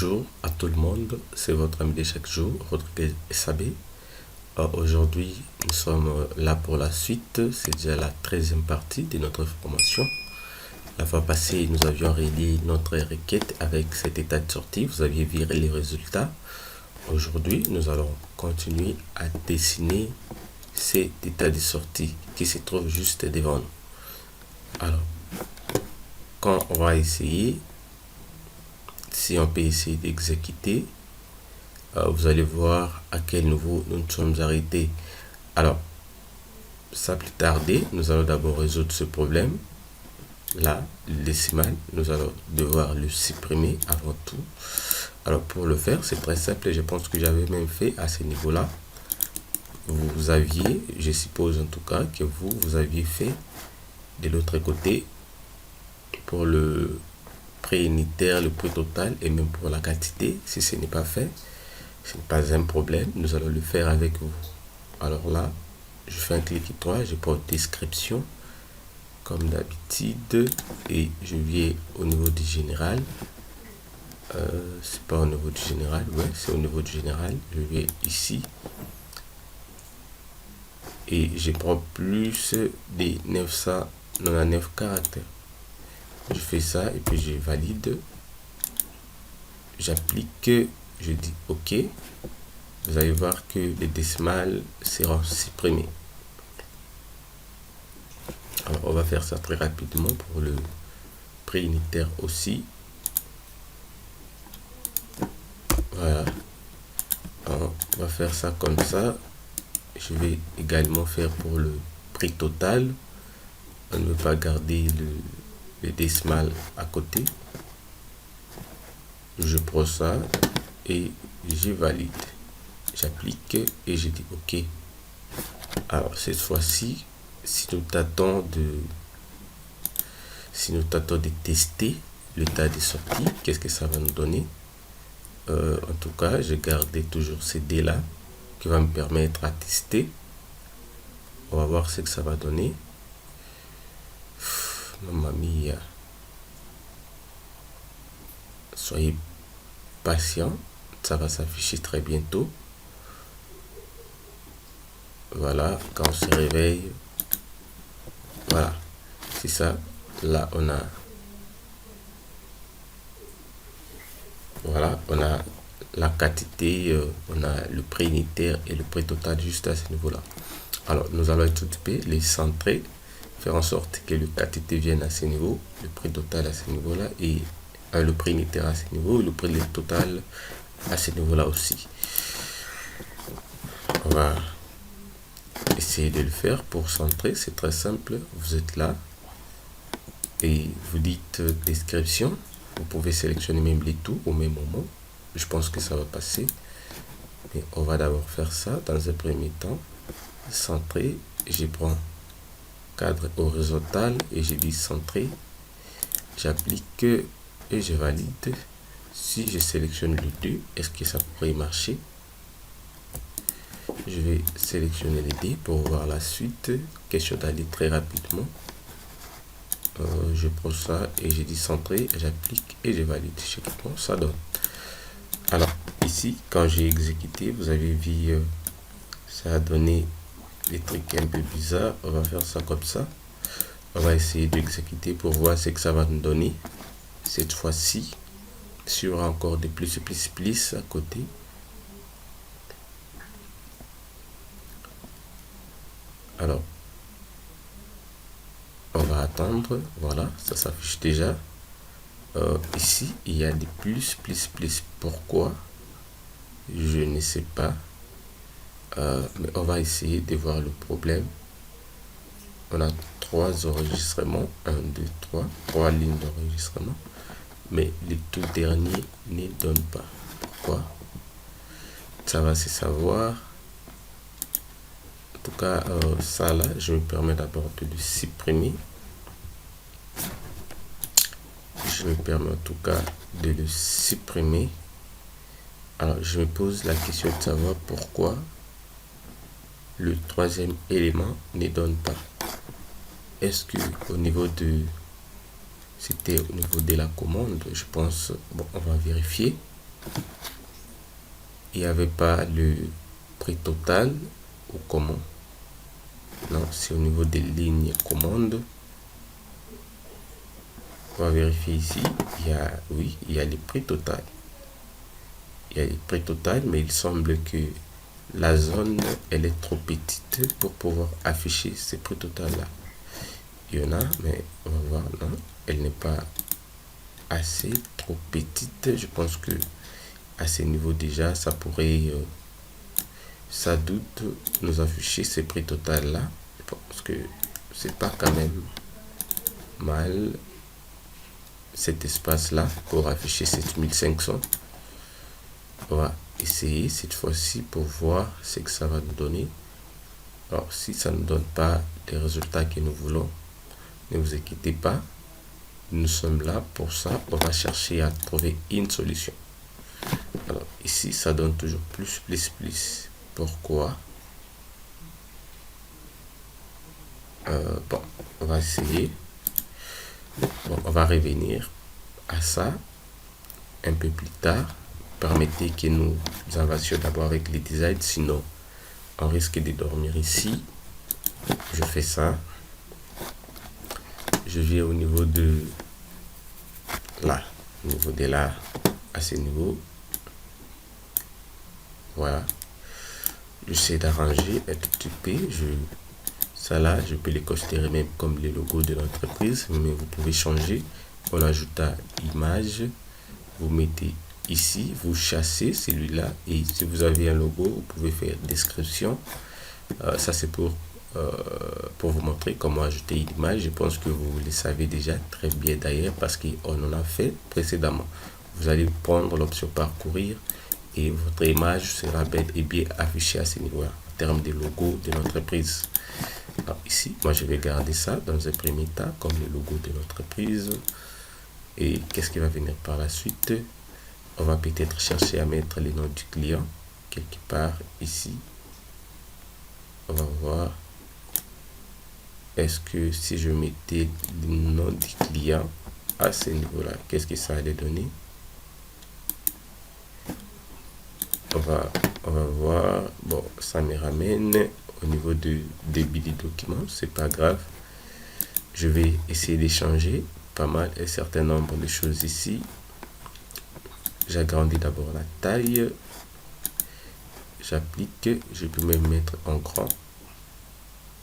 Bonjour à tout le monde, c'est votre ami de chaque jour, Rodriguez SAB. Aujourd'hui, nous sommes là pour la suite, c'est déjà la 13e partie de notre formation. La fois passée, nous avions réalisé notre requête avec cet état de sortie, vous aviez vu les résultats. Aujourd'hui, nous allons continuer à dessiner cet état de sortie qui se trouve juste devant nous. Alors, quand on va essayer, si on peut essayer d'exécuter, vous allez voir à quel niveau nous nous sommes arrêtés. Alors, sans plus tarder, nous allons d'abord résoudre ce problème. Là, le décimal, nous allons devoir le supprimer avant tout. Alors, pour le faire, c'est très simple. Je pense que j'avais même fait à ce niveau-là. Vous aviez, je suppose en tout cas, que vous aviez fait de l'autre côté pour le prix unitaire, le prix total et même pour la quantité. Si ce n'est pas fait, ce n'est pas un problème. Nous allons le faire avec vous. Alors là, je fais un clic droit, je prends description comme d'habitude et je viens au niveau du général. C'est pas au niveau du général, ouais, c'est au niveau du général. Je viens ici et je prends plus des 999 caractères. Je fais ça et puis je valide. J'applique, je dis OK. Vous allez voir que les décimales seront supprimées. Alors, on va faire ça très rapidement pour le prix unitaire aussi. Voilà. Alors, on va faire ça comme ça. Je vais également faire pour le prix total. On ne veut pas garder le décimal à côté. Je prends ça et je valide. J'applique et je dis OK. Alors cette fois-ci, si nous tâtons de tester le tas de sortie, qu'est-ce que ça va nous donner? En tout cas, je gardais toujours ces dés là qui va me permettre à tester. On va voir ce que ça va donner. Mamma mia. Soyez patient, ça va s'afficher très bientôt. Voilà, quand on se réveille, voilà, c'est ça. Là, on a, voilà, on a la quantité, on a le prix unitaire et le prix total juste à ce niveau-là. Alors, nous allons étudier les centrer, faire en sorte que le quantité vienne à ce niveau, le prix total à ce niveau-là et le prix unitaire à ce niveau, le prix total à ce niveau-là aussi. On va essayer de le faire pour centrer, c'est très simple. Vous êtes là et vous dites description. Vous pouvez sélectionner même les tout au même moment. Je pense que ça va passer. Mais on va d'abord faire ça dans un premier temps. Centrer, je prends cadre horizontal et je dis centrer. J'applique et je valide. Si je sélectionne le 2, est-ce que ça pourrait marcher? Je vais sélectionner les dés pour voir la suite. Question d'aller très rapidement. Je prends ça et je dis centrer, j'applique et je valide. Je sais comment ça donne. Alors ici, quand j'ai exécuté, vous avez vu, ça a donné des trucs un peu bizarres. On va faire ça comme ça. On va essayer d'exécuter pour voir ce que ça va nous donner. Cette fois-ci, sur encore des plus à côté. Alors, on va attendre. Voilà, ça s'affiche déjà. Ici, il y a des plus. Pourquoi? Je ne sais pas. Mais on va essayer de voir le problème. On a 3 enregistrements. 1, 2, 3 lignes d'enregistrement. Mais les tout derniers ne donnent pas. Pourquoi? Ça va se savoir. En tout cas, ça là, je me permets d'abord de le supprimer. Je me permets en tout cas de le supprimer. Alors, je me pose la question de savoir pourquoi le troisième élément ne donne pas. Est-ce que au niveau de... C'était au niveau de la commande, je pense. Bon, on va vérifier. il n'y avait pas le prix total ou comment? Non, c'est au niveau des lignes commandes. On va vérifier ici. Oui, il y a le prix total. Il y a le prix total, mais il semble que la zone, elle est trop petite pour pouvoir afficher ce prix total là. Il y en a, mais on va voir, non, elle n'est pas assez trop petite. Je pense que à ce niveau déjà, ça pourrait, ça doute, nous afficher ce prix total là. Je pense que c'est pas quand même mal cet espace là pour afficher 7500. On va essayer cette fois-ci pour voir ce que ça va nous donner. Alors si ça ne donne pas les résultats que nous voulons, ne vous inquiétez pas, nous sommes là pour ça. On va chercher à trouver une solution. Alors ici ça donne toujours plus. Pourquoi? Bon, on va essayer. Bon, on va revenir à ça un peu plus tard. Permettez que nous avancions d'abord avec les designs, sinon on risque de dormir ici. Je fais ça. Je viens au niveau de là, au niveau de là, à ce niveau. Voilà. J'essaie d'arranger un tout petit peu. Ça là, je peux les considérer même comme les logos de l'entreprise, mais vous pouvez changer. On ajoute à image, vous mettez ici, vous chassez celui-là, et si vous avez un logo, vous pouvez faire description. Ça c'est pour vous montrer comment ajouter une image. Je pense que vous le savez déjà très bien d'ailleurs parce qu'on en a fait précédemment. Vous allez prendre l'option parcourir et votre image sera belle et bien affichée à ce niveau-là en termes de logo de l'entreprise. Ici, moi je vais garder ça dans un premier temps comme le logo de l'entreprise. Et qu'est-ce qui va venir par la suite? On va peut-être chercher à mettre le nom du client quelque part ici. On va voir. Est-ce que si je mettais le nom du client à ce niveau-là, qu'est-ce que ça allait donner? On va voir. Bon, ça me ramène au niveau de débit des documents. C'est pas grave. Je vais essayer d'échanger pas mal un certain nombre de choses ici. J'agrandis d'abord la taille. J'applique. Je peux même mettre en grand.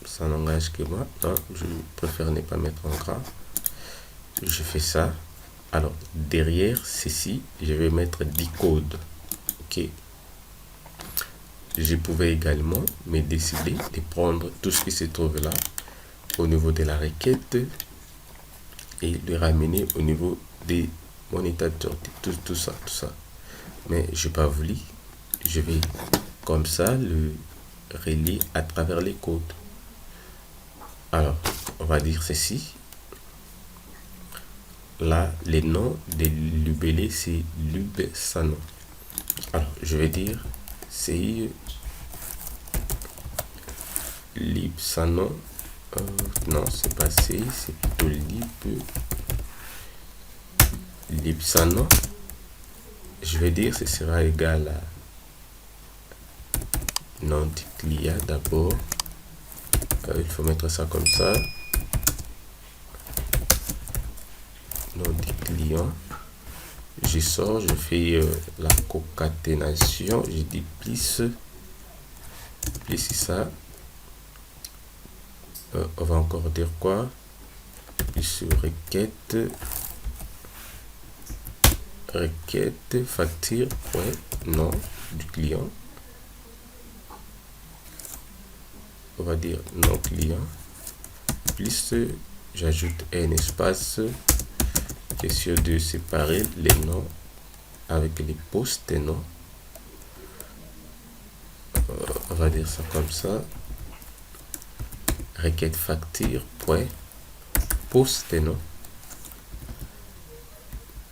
Ça n'engage que moi. Non, je préfère ne pas mettre en grand. Je fais ça. Alors, derrière ceci, je vais mettre 10 codes. OK. Je pouvais également me décider de prendre tout ce qui se trouve là au niveau de la requête et le ramener au niveau de mon état de sortie. Tout ça. Mais je n'ai pas voulu. Je vais comme ça le relier à travers les codes. Alors, on va dire ceci. Là, les noms de l'UBL, c'est Lubsano. Alors, je vais dire c'est Libsano. Non, c'est pas c'est plutôt Libsano. Je vais dire ce sera égal à nom du client d'abord. Il faut mettre ça comme ça. Nom du client. Je sors, je fais la concaténation. Je dis plus ça. On va encore dire quoi? Plus requête facture, ouais, nom du client. On va dire nom client. Plus j'ajoute un espace. Question de séparer les noms avec les postes et noms. On va dire ça comme ça. Requête facture, point, poste et nom.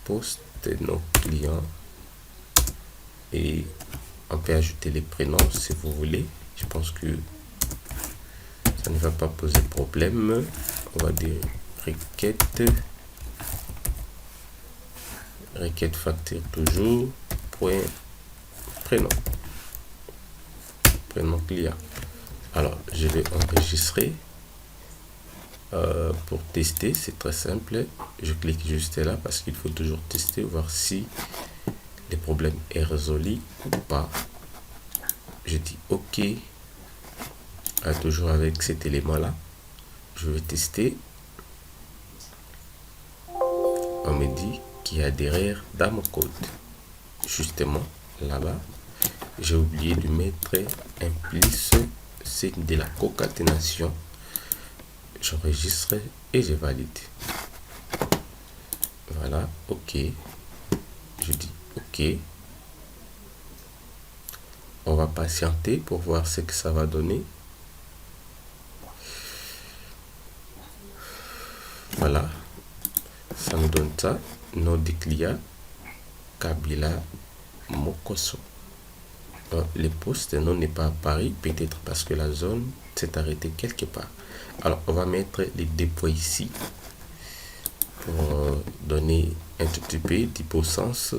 Poste et nom client. Et on peut ajouter les prénoms si vous voulez. Je pense que ça ne va pas poser problème. On va dire requête facture toujours, prénom client. Alors je vais enregistrer. Pour tester, c'est très simple. Je clique juste là parce qu'il faut toujours tester, voir si le problème est résolu ou pas. Je dis OK. Toujours avec cet élément là, je vais tester. On me dit qu'il y a derrière dans mon code, justement là-bas, j'ai oublié de mettre un plus, c'est de la concaténation. J'enregistre et je valide. Voilà, OK. Je dis OK. On va patienter pour voir ce que ça va donner. Voilà, ça nous donne ça. Nom du client, Kabila Mokoso. Le poste nom n'est pas apparu, peut-être parce que la zone s'est arrêtée quelque part. Alors on va mettre les dépôts ici pour donner un tout petit peu d'hyposens.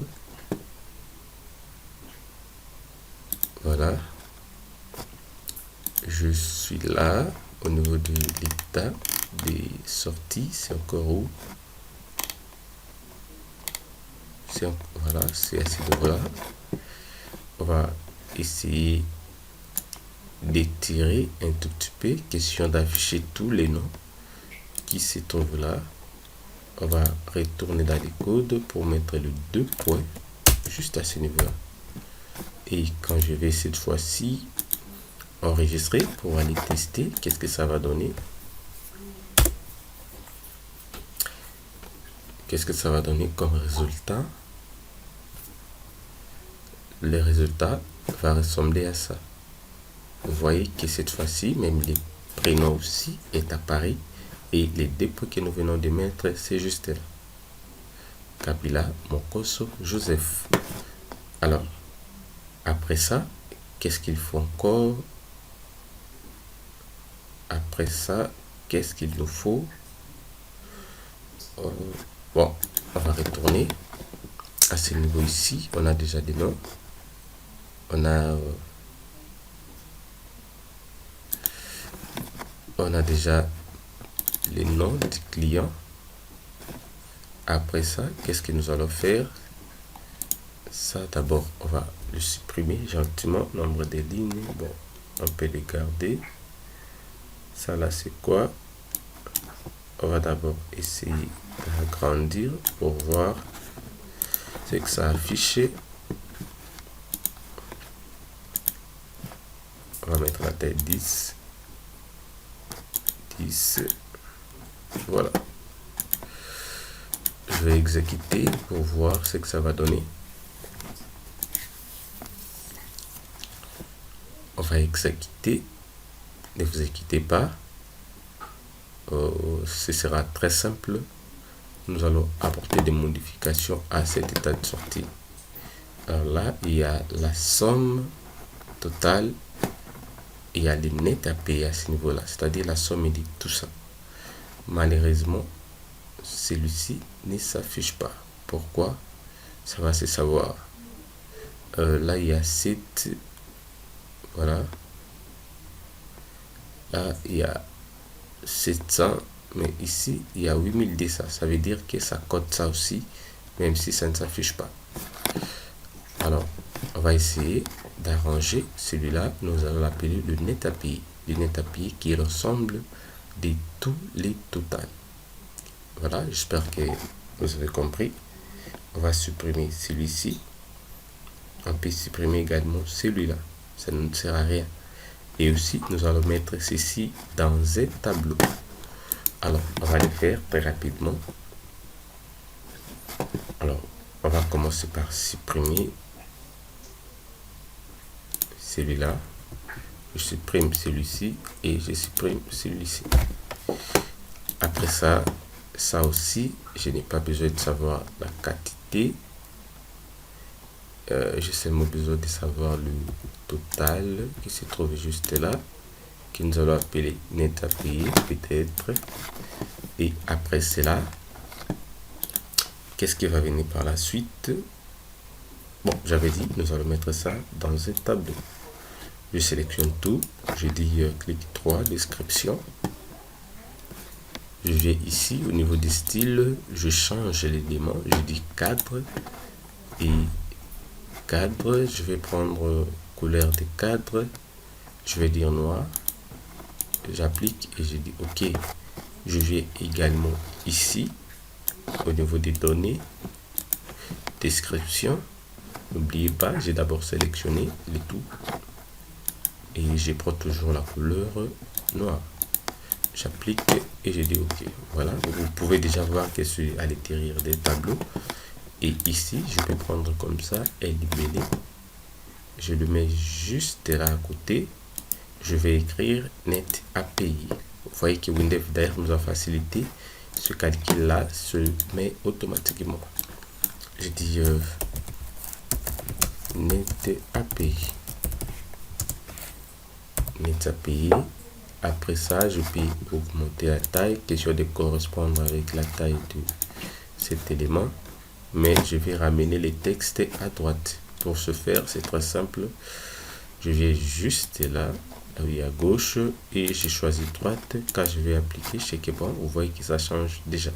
Voilà, je suis là au niveau de l'état des sorties. C'est encore où? Voilà, c'est à ce niveau-là. On va essayer d'étirer un tout petit peu, question d'afficher tous les noms qui se trouvent là. On va retourner dans les codes pour mettre le 2 points juste à ce niveau là, et quand je vais cette fois-ci enregistrer pour aller tester, qu'est-ce que ça va donner, qu'est-ce que ça va donner comme résultat. Le résultat va ressembler à ça. Vous voyez que cette fois-ci, même les prénoms aussi est apparu, et les dépôts que nous venons de mettre, c'est juste là. Kabila Mokoso Joseph. Alors, après ça, qu'est-ce qu'il faut encore? Après ça, qu'est-ce qu'il nous faut? Bon, on va retourner à ce niveau ici. On a déjà des noms. On a déjà les noms du client. Après ça, qu'est-ce que nous allons faire? Ça, d'abord, on va le supprimer gentiment. Nombre de lignes, bon, on peut les garder. Ça, là, c'est quoi? On va d'abord essayer d'agrandir pour voir ce que ça affiche. On va mettre la tête 10. Voilà. Je vais exécuter pour voir ce que ça va donner. On va exécuter. Ne vous inquiétez pas. Ce sera très simple. Nous allons apporter des modifications à cet état de sortie. Alors là, il y a la somme totale. Il y a les nets à payer à ce niveau-là, c'est-à-dire la somme de tout ça. Malheureusement, celui-ci ne s'affiche pas. Pourquoi? Ça va se savoir. Là, il y a 7. Voilà. Là, il y a 700. Mais ici, il y a 8200. Ça veut dire que ça code ça aussi, même si ça ne s'affiche pas. Alors, on va essayer d'arranger celui-là. Nous allons l'appeler le net API. Le net API qui est l'ensemble de tous les totals. Voilà, j'espère que vous avez compris. On va supprimer celui-ci. On peut supprimer également celui-là. Ça ne sert à rien. Et aussi, nous allons mettre ceci dans un tableau. Alors, on va le faire très rapidement. Alors, on va commencer par supprimer celui-là. Je supprime celui-ci et je supprime celui-ci. Après ça, ça aussi, je n'ai pas besoin de savoir la quantité. J'ai seulement besoin de savoir le total qui se trouve juste là, que nous allons appeler net à payer peut-être. Et après cela, qu'est-ce qui va venir par la suite? Bon, j'avais dit, nous allons mettre ça dans un tableau. Je sélectionne tout, je dis clic droit, description. Je viens ici au niveau des styles, je change l'élément, je dis cadre et cadre. Je vais prendre couleur des cadres, je vais dire noir. J'applique et je dis OK. Je viens également ici au niveau des données, description. N'oubliez pas, j'ai d'abord sélectionné le tout et je prends toujours la couleur noire. J'applique et je dis OK. Voilà, vous pouvez déjà voir que c'est à l'intérieur des tableaux. Et ici, je peux prendre comme ça et libeller. Je le mets juste là à côté. Je vais écrire Net API. Vous voyez que Windows d'ailleurs nous a facilité. Ce calcul-là se met automatiquement. Je dis Net API. Net API. Après ça, je peux augmenter la taille, question de correspondre avec la taille de cet élément. Mais je vais ramener les textes à droite. Pour ce faire, c'est très simple. Je viens juste là, oui, à gauche, et j'ai choisi droite. Quand je vais appliquer checkpoint, vous voyez que ça change déjà.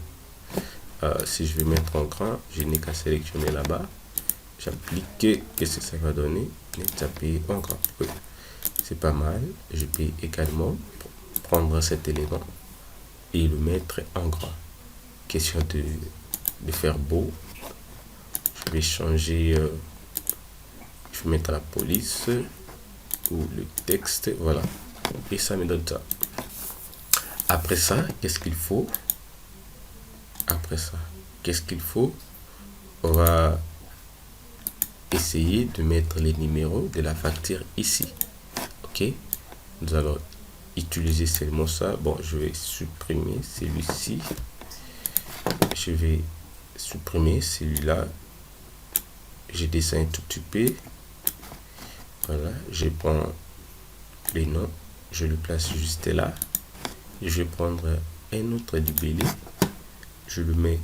Si je vais mettre en grand, je n'ai qu'à sélectionner là-bas. J'applique, qu'est-ce que ça va donner? Taper en grand. Oui. C'est pas mal. Je peux également prendre cet élément et le mettre en grand. Question de faire beau. Je vais changer, je vais mettre la police ou le texte, voilà. Et ça me donne ça. Après ça, qu'est-ce qu'il faut? Après ça, qu'est-ce qu'il faut? On va essayer de mettre les numéros de la facture ici. Ok, nous allons utiliser seulement ça. Bon, je vais supprimer celui-ci. Je vais supprimer celui-là. Je descends un tout petit peu. Voilà, je prends les noms, je le place juste là. Je vais prendre un autre libellé. Je le mets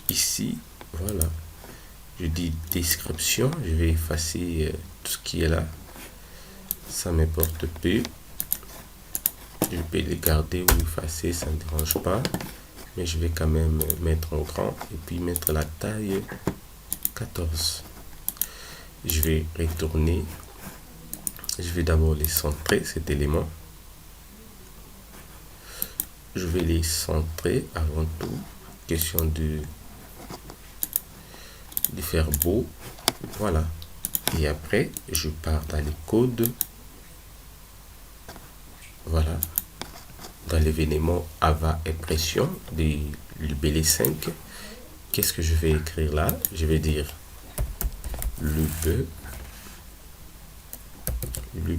ici. Voilà. Je dis description. Je vais effacer tout ce qui est là. Ça m'importe peu. Je peux les garder ou effacer, ça ne dérange pas. Mais je vais quand même mettre en grand et puis mettre la taille 14. Je vais retourner. Je vais d'abord les centrer, cet élément. Je vais les centrer avant tout. Question de faire beau. Voilà. Et après, je pars dans les codes. Voilà. Dans l'événement AVA impression de l'UBL 5. Qu'est-ce que je vais écrire là? Je vais dire lub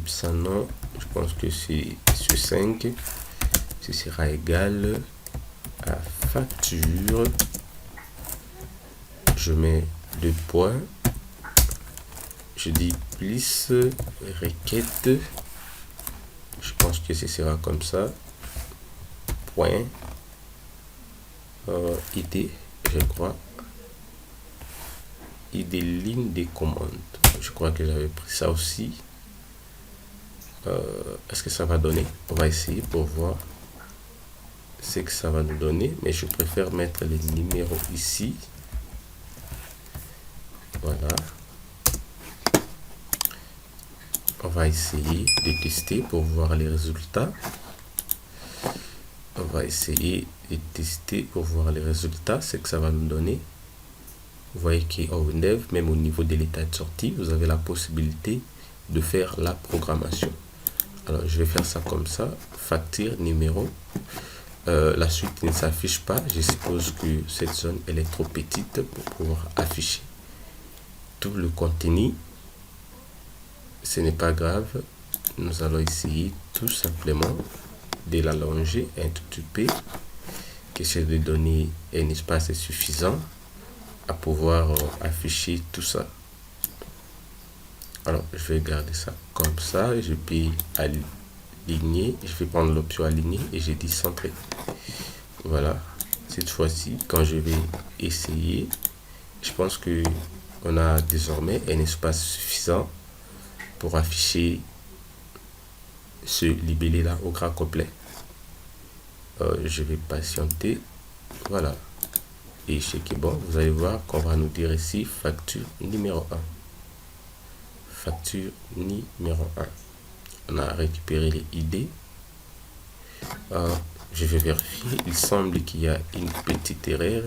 sans nom. Je pense que c'est ce 5. Ce sera égal à facture. Je mets 2 points. Je dis plus requête. Je pense que ce sera comme ça. Point. ID, je crois. ID ligne de commande. Je crois que j'avais pris ça aussi. Est-ce que ça va donner? On va essayer pour voir ce que ça va nous donner. Mais je préfère mettre les numéros ici. Voilà. On va essayer de tester pour voir les résultats. On va essayer de tester pour voir les résultats, ce que ça va nous donner. Vous voyez qu'en Windows, même au niveau de l'état de sortie, vous avez la possibilité de faire la programmation. Alors, je vais faire ça comme ça. Facture, numéro. La suite ne s'affiche pas. Je suppose que cette zone elle est trop petite pour pouvoir afficher tout le contenu. Ce n'est pas grave. Nous allons essayer tout simplement de l'allonger un tout petit peu. Question de donner un espace suffisant à pouvoir afficher tout ça. Alors, je vais garder ça comme ça. Je peux aligner. Je vais prendre l'option aligner et j'ai dit centrer. Voilà. Cette fois-ci, quand je vais essayer, je pense que on a désormais un espace suffisant pour afficher ce libellé là au gras complet. Je vais patienter. Voilà. Et chez qui est bon, vous allez voir qu'on va nous dire ici facture numéro 1. Facture numéro 1. On a récupéré les ID. Je vais vérifier. Il semble qu'il y a une petite erreur.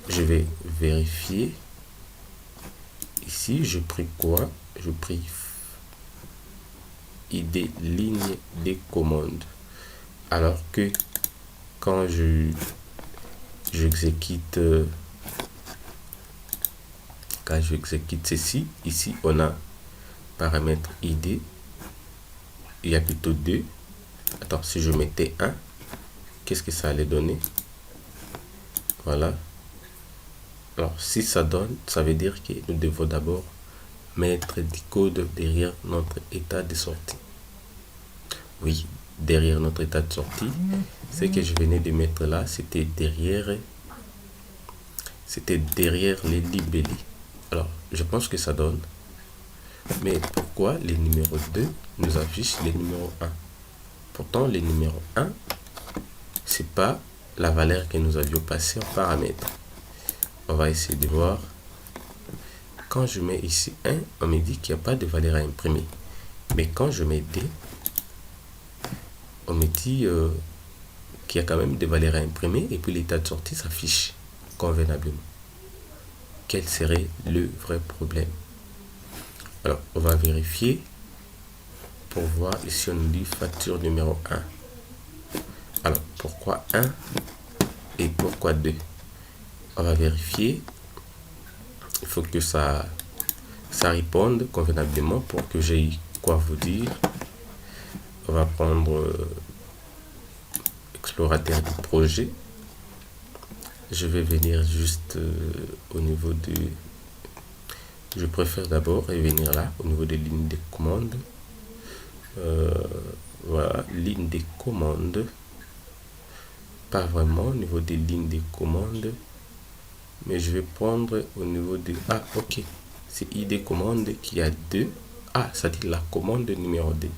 Je vais vérifier. Ici, je pris quoi? Je pris ID ligne des commandes. Alors que quand j'exécute ceci, ici on a paramètre ID, il y a plutôt 2. Attends, si je mettais 1, qu'est-ce que ça allait donner? Voilà. Alors si ça donne, ça veut dire que nous devons d'abord mettre du code derrière notre état de sortie. Oui, derrière notre état de sortie, ce que je venais de mettre là, c'était derrière les libellés. Alors, je pense que ça donne. Mais pourquoi les numéros 2 nous affichent les numéros 1? Pourtant, les numéros 1, c'est pas la valeur que nous avions passée en paramètre. On va essayer de voir. Quand je mets ici 1, on me dit qu'il n'y a pas de valeur à imprimer. Mais quand je mets 2, on me dit qu'il y a quand même des valeurs à imprimer et puis l'état de sortie s'affiche convenablement. Quel serait le vrai problème? Alors, on va vérifier pour voir ici on nous dit facture numéro 1. Alors, pourquoi 1 et pourquoi 2? On va vérifier. Il faut que ça réponde convenablement pour que j'aie quoi vous dire. On va prendre explorateur du projet. Je vais venir juste au niveau de... Je préfère d'abord revenir là, au niveau des lignes de commande. Voilà, ligne des commandes. Pas vraiment au niveau des lignes de commande. Mais je vais prendre au niveau de... Ah, ok. C'est ID commande qui a 2. Ah, ça dit la commande numéro 2.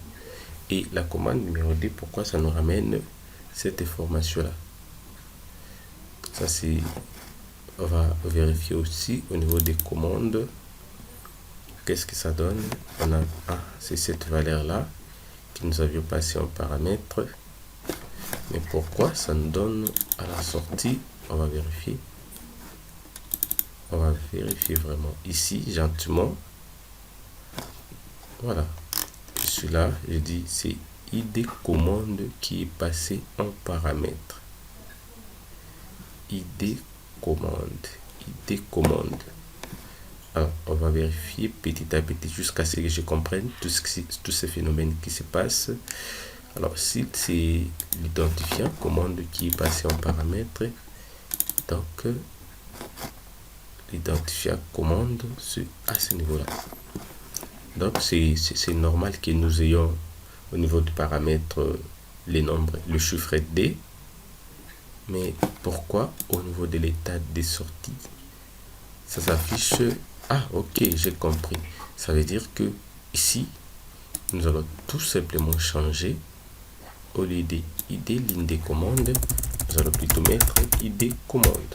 Et la commande numéro 2, pourquoi ça nous ramène cette information-là? Ça, c'est... On va vérifier aussi au niveau des commandes. Qu'est-ce que ça donne? On a... Ah, c'est cette valeur-là que nous avions passé en paramètre. Mais pourquoi ça nous donne à la sortie? On va vérifier. On va vérifier vraiment ici, gentiment. Voilà. Je suis là, je dis c'est ID commande qui est passé en paramètre. ID commande. ID commande. Alors, on va vérifier petit à petit jusqu'à ce que je comprenne tous ces phénomènes qui se passent. Alors, si c'est l'identifiant commande qui est passé en paramètre, donc l'identifiant commande à ce niveau-là. Donc, c'est normal que nous ayons au niveau du paramètre les nombres, le chiffre D. Mais pourquoi au niveau de l'état de sortie, ça s'affiche... Ah, ok, j'ai compris. Ça veut dire que ici, nous allons tout simplement changer. Au lieu de ID ligne de commande, nous allons plutôt mettre ID commande.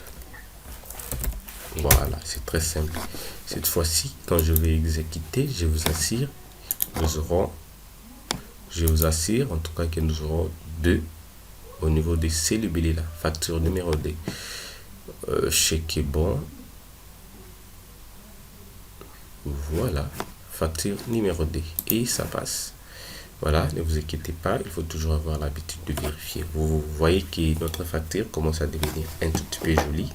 Voilà, c'est très simple. Cette fois-ci, quand je vais exécuter, je vous assure, en tout cas que nous aurons 2 au niveau de ces libellés là, facture numéro 2. Chèque est bon. Voilà, facture numéro 2 et ça passe. Voilà, ne vous inquiétez pas, il faut toujours avoir l'habitude de vérifier. Vous voyez que notre facture commence à devenir un tout petit peu jolie.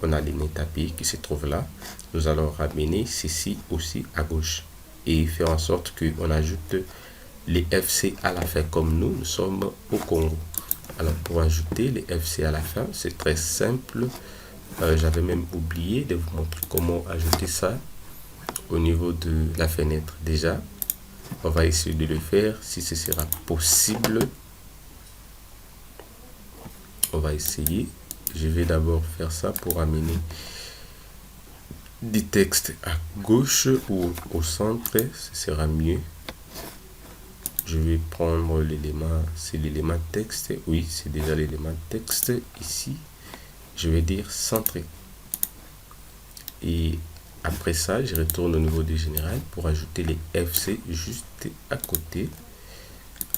On a les nets à payer qui se trouvent là. Nous allons ramener ceci aussi à gauche et faire en sorte qu'on ajoute les FC à la fin comme nous sommes au Congo. Alors pour ajouter les FC à la fin, c'est très simple. J'avais même oublié de vous montrer comment ajouter ça au niveau de la fenêtre. Déjà, on va essayer de le faire si ce sera possible. On va essayer. Je vais d'abord faire ça pour amener du texte à gauche ou au centre, ce sera mieux. Je vais prendre l'élément, c'est l'élément texte. Oui, c'est déjà l'élément texte. Ici, je vais dire centré. Et après ça, je retourne au niveau du général pour ajouter les FC juste à côté.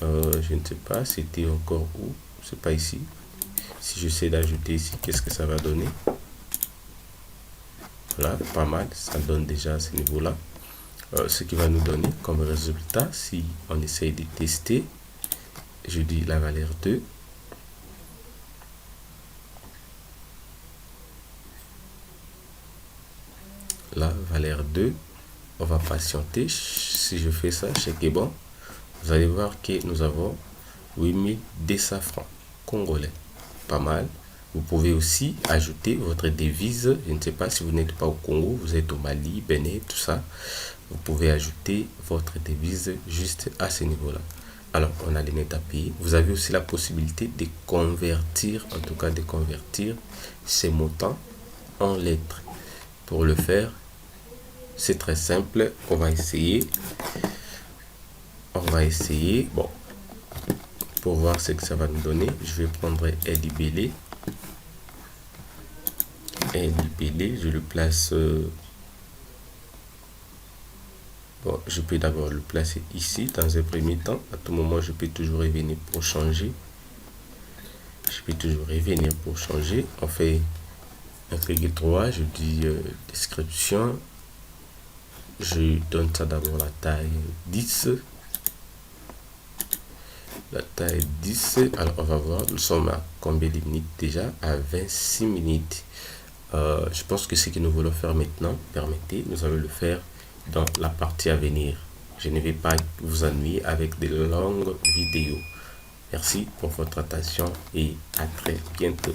Je ne sais pas, c'était encore où? C'est pas ici. Si j'essaie d'ajouter ici, qu'est-ce que ça va donner? Voilà, pas mal, ça donne déjà à ce niveau-là. Ce qui va nous donner comme résultat, si on essaye de tester, je dis la valeur 2. La valeur 2, on va patienter. Si je fais ça, check est bon. Vous allez voir que nous avons 8200 francs congolais. Pas mal. Vous pouvez aussi ajouter votre devise. Je ne sais pas si vous n'êtes pas au Congo, vous êtes au Mali, Bénin, tout ça. Vous pouvez ajouter votre devise juste à ce niveau-là. Alors, on a les nets à payer. Vous avez aussi la possibilité de convertir, en tout cas de convertir ces montants en lettres. Pour le faire, c'est très simple. On va essayer. Bon, pour voir ce que ça va nous donner, je vais prendre LIBL. Je le place. Bon, je peux d'abord le placer ici dans un premier temps. À tout moment, je peux toujours revenir pour changer. On fait un clic droit, je dis description. Je donne ça d'abord la taille 10. La taille 10. Alors, on va voir, nous sommes à combien de minutes déjà? À 26 minutes. Je pense que ce que nous voulons faire maintenant, permettez, nous allons le faire dans la partie à venir. Je ne vais pas vous ennuyer avec de longues vidéos. Merci pour votre attention et à très bientôt.